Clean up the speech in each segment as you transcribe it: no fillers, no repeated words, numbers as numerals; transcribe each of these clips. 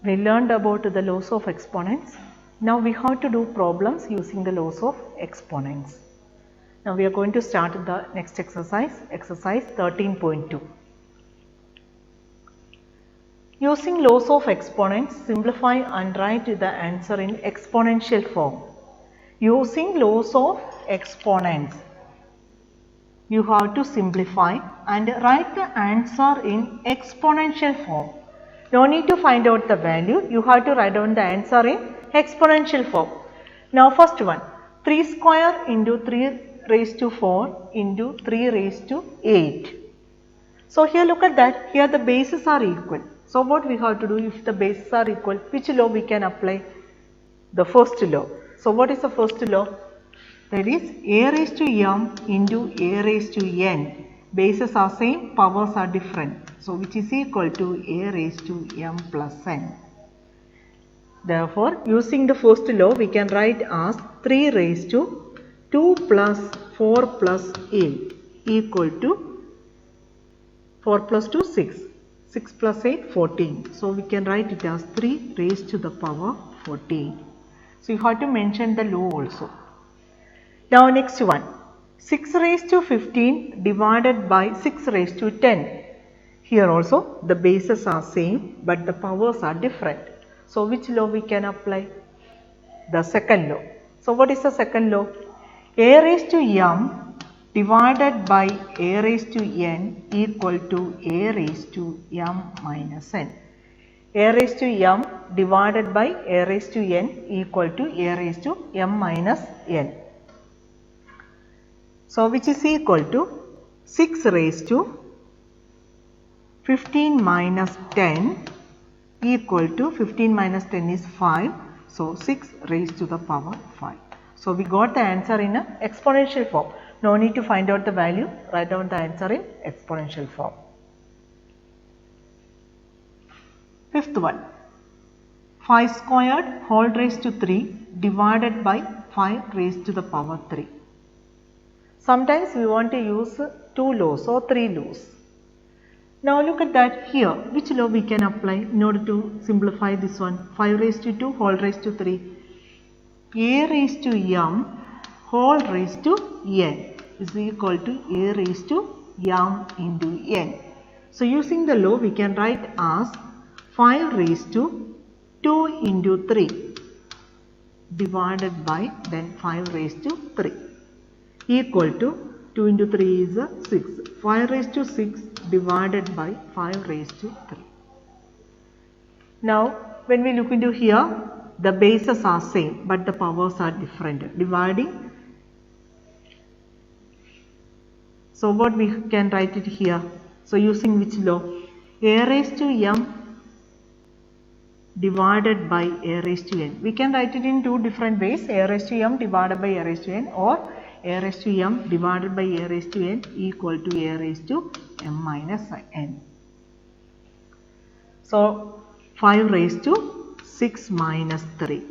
We learned about the laws of exponents. Now we have to do problems using the laws of exponents. Now we are going to start the next exercise, exercise 13.2. Using laws of exponents, simplify and write the answer in exponential form. Using laws of exponents, you have to simplify and write the answer in exponential form. No need to find out the value, you have to write down the answer in exponential form. Now first one, 3 square into 3 raised to 4 into 3 raised to 8. So here look at that, here the bases are equal. So what we have to do, if the bases are equal, which law we can apply? The first law. So what is the first law? That is a raised to m into a raised to n. Bases are same, powers are different. So which is equal to a raised to m plus n. Therefore, using the first law, we can write as 3 raised to 2 plus 4 plus 8 equal to 4 plus 2 6. 6 plus 8 14. So we can write it as 3 raised to the power 14. So you have to mention the law also. Now next one, 6 raised to 15 divided by 6 raised to 10. Here also the bases are same but the powers are different. So which law we can apply? The second law. So what is the second law? A raised to m divided by a raised to n equal to a raised to m minus n. A raised to m divided by a raised to n equal to a raised to m minus n. So which is equal to 6 raised to 15 minus 10 equal to 15 minus 10 is 5. So 6 raised to the power 5. So we got the answer in an exponential form. No need to find out the value, write down the answer in exponential form. Fifth one, 5 squared whole raised to 3 divided by 5 raised to the power 3. Sometimes we want to use 2 laws or 3 laws. Now look at that here, which law we can apply in order to simplify this one? 5 raised to 2 whole raised to 3. A raised to m whole raised to n is equal to a raised to m into n. So using the law we can write as 5 raised to 2 into 3 divided by then 5 raised to 3 equal to 2 into 3 is 6. 5 raised to 6 divided by 5 raised to 3. Now when we look into here, the bases are same but the powers are different. Dividing. So what we can write it here? So using which law? A raised to m divided by a raised to n. We can write it in two different ways. A raised to m divided by a raised to n or a raised to m divided by a raised to n equal to a raised to m minus n. So 5 raised to 6 minus 3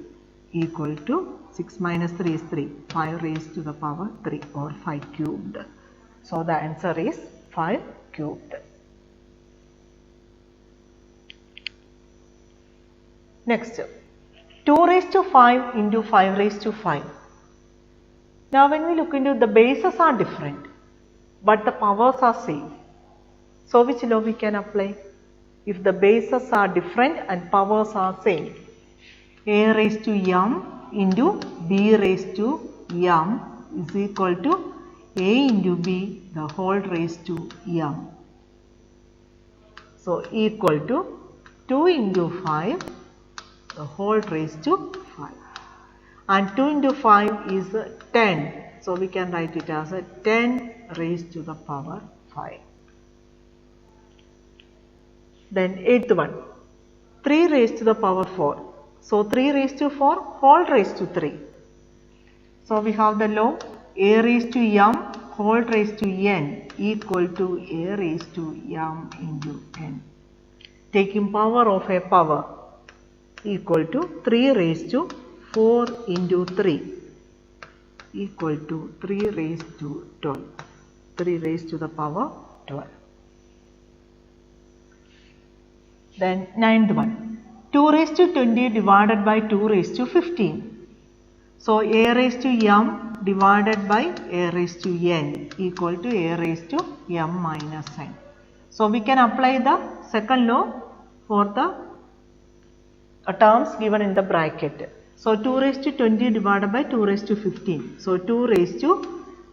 equal to 6 minus 3 is 3. 5 raised to the power 3 or 5 cubed. So the answer is 5 cubed. Next, 2 raised to 5 into 5 raised to 5. Now when we look into, the bases are different but the powers are same. So which law we can apply? If the bases are different and powers are same, a raised to m into b raised to m is equal to a into b the whole raised to m. So equal to 2 into 5 the whole raised to 5. And 2 into 5 is 10. So we can write it as a 10 raised to the power 5. Then 8th one, 3 raised to the power 4. So 3 raised to 4 whole raised to 3. So we have the law a raised to m whole raised to n equal to a raised to m into n. Taking power of a power equal to 3 raised to 4 into 3 equal to 3 raised to 12. 3 raised to the power 12. Then 9th one, 2 raised to 20 divided by 2 raised to 15. So a raised to m divided by a raised to n equal to a raised to m minus n. So we can apply the second law for the terms given in the bracket. So 2 raised to 20 divided by 2 raised to 15. So 2 raised to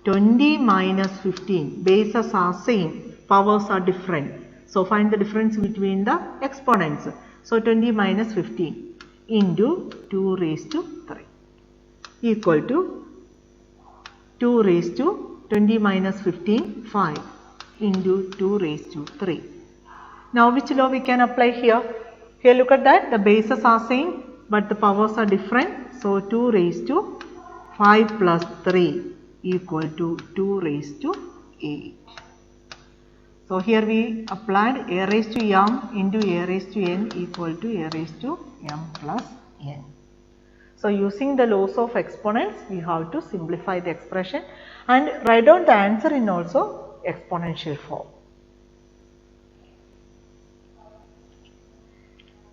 20 minus 15. Bases are same, powers are different. So find the difference between the exponents. So 20 minus 15 into 2 raised to 3 equal to 2 raised to 20 minus 15, 5 into 2 raised to 3. Now which law we can apply here? Here look at that, the bases are same but the powers are different. So 2 raised to 5 plus 3 equal to 2 raised to 8. So here we applied a raised to m into a raised to n equal to a raised to m plus n. So using the laws of exponents, we have to simplify the expression and write down the answer in also exponential form.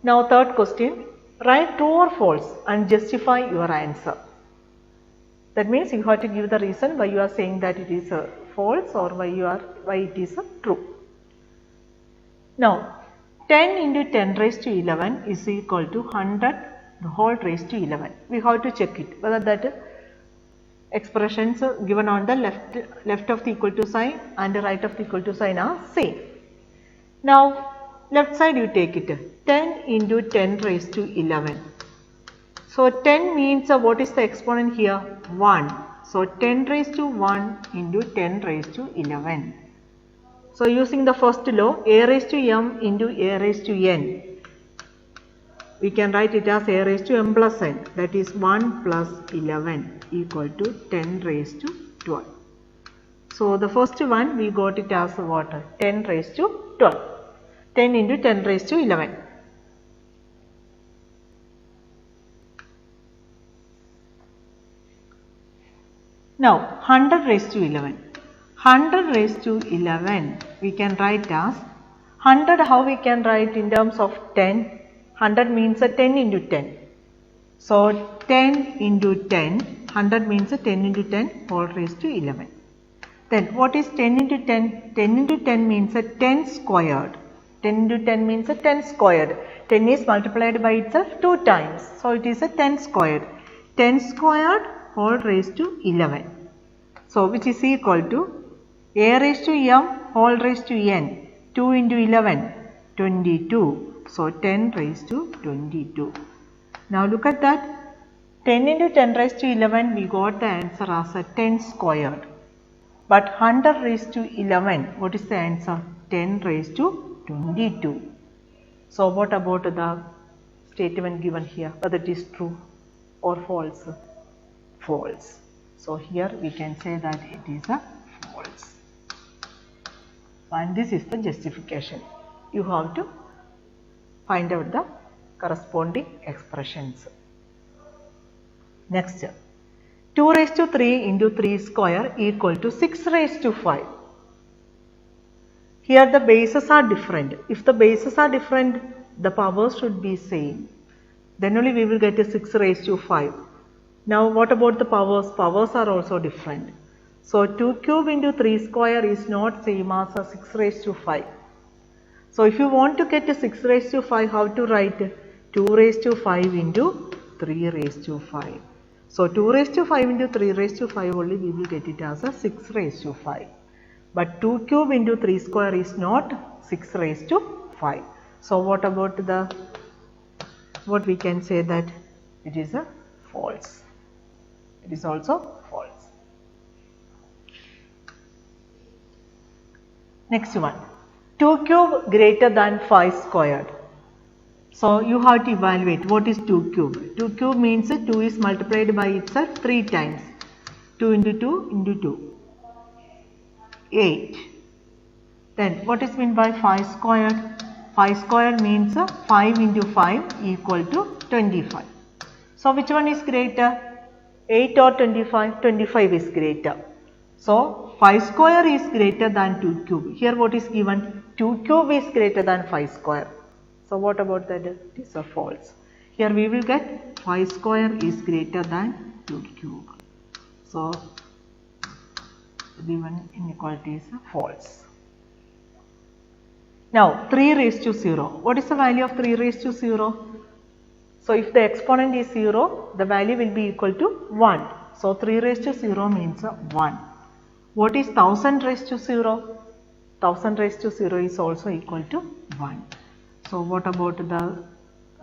Now third question, write true or false and justify your answer. That means you have to give the reason why you are saying that it is a false or why it is a true. Now 10 into 10 raised to 11 is equal to 100 the whole raised to 11. We have to check it whether that expressions given on the left of the equal to sign and the right of the equal to sign are same. Now left side you take it 10 into 10 raised to 11. So 10 means what is the exponent here? 1. So 10 raised to 1 into 10 raised to 11. So using the first law, a raised to m into a raised to n. We can write it as a raised to m plus n, that is 1 plus 11 equal to 10 raised to 12. So the first one we got it as what? 10 raised to 12. 10 into 10 raised to 11. Now 100 raised to 11. 100 raised to 11 we can write as 100. How we can write in terms of 10? 100 means a 10 into 10. So 10 into 10, 100 means a 10 into 10 whole raised to 11. Then what is 10 into 10? 10 into 10 means a 10 squared. 10 into 10 means a 10 squared. 10 is multiplied by itself 2 times. So it is a 10 squared. 10 squared whole raised to 11. So which is equal to a raised to m whole raised to n. 2 into 11, 22. So 10 raised to 22. Now look at that. 10 into 10 raised to 11 we got the answer as a 10 squared. But 100 raised to 11, what is the answer? 10 raised to 22. So what about the statement given here, whether it is true or false? False. So here we can say that it is a false. And this is the justification. You have to find out the corresponding expressions. Next, 2 raised to 3 into 3 square equal to 6 raised to 5. Here the bases are different. If the bases are different, the powers should be same. Then only we will get a 6 raised to 5. Now what about the powers? Powers are also different. So 2 cube into 3 square is not same as a 6 raised to 5. So if you want to get a 6 raised to 5, how to write? 2 raised to 5 into 3 raised to 5. So 2 raised to 5 into 3 raised to 5 only we will get it as a 6 raised to 5. But 2 cube into 3 square is not 6 raised to 5. So what about what we can say that it is a false. It is also false. Next one. 2 cube greater than 5 squared. So you have to evaluate what is 2 cube. 2 cube means 2 is multiplied by itself 3 times. 2 into 2 into 2. 8. Then what is meant by 5 squared? 5 squared means 5 into 5 equal to 25. So which one is greater? 8 or 25? 25 is greater. So 5 square is greater than 2 cube. Here what is given? 2 cube is greater than 5 square. So what about that? It is a false. Here we will get 5 square is greater than 2 cube. So given inequality is false. Now 3 raised to 0. What is the value of 3 raised to 0? So if the exponent is 0, the value will be equal to 1. So 3 raised to 0 means 1. What is 1000 raised to 0? 1000 raised to 0 is also equal to 1. So what about the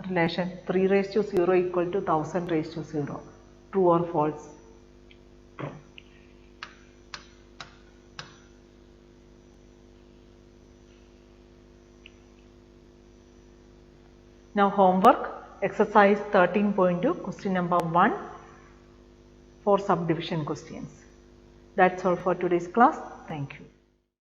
relation 3 raised to 0 equal to 1000 raised to 0? True or false? True. Now homework, exercise 13.2, question number 1 for subdivision questions. That's all for today's class. Thank you.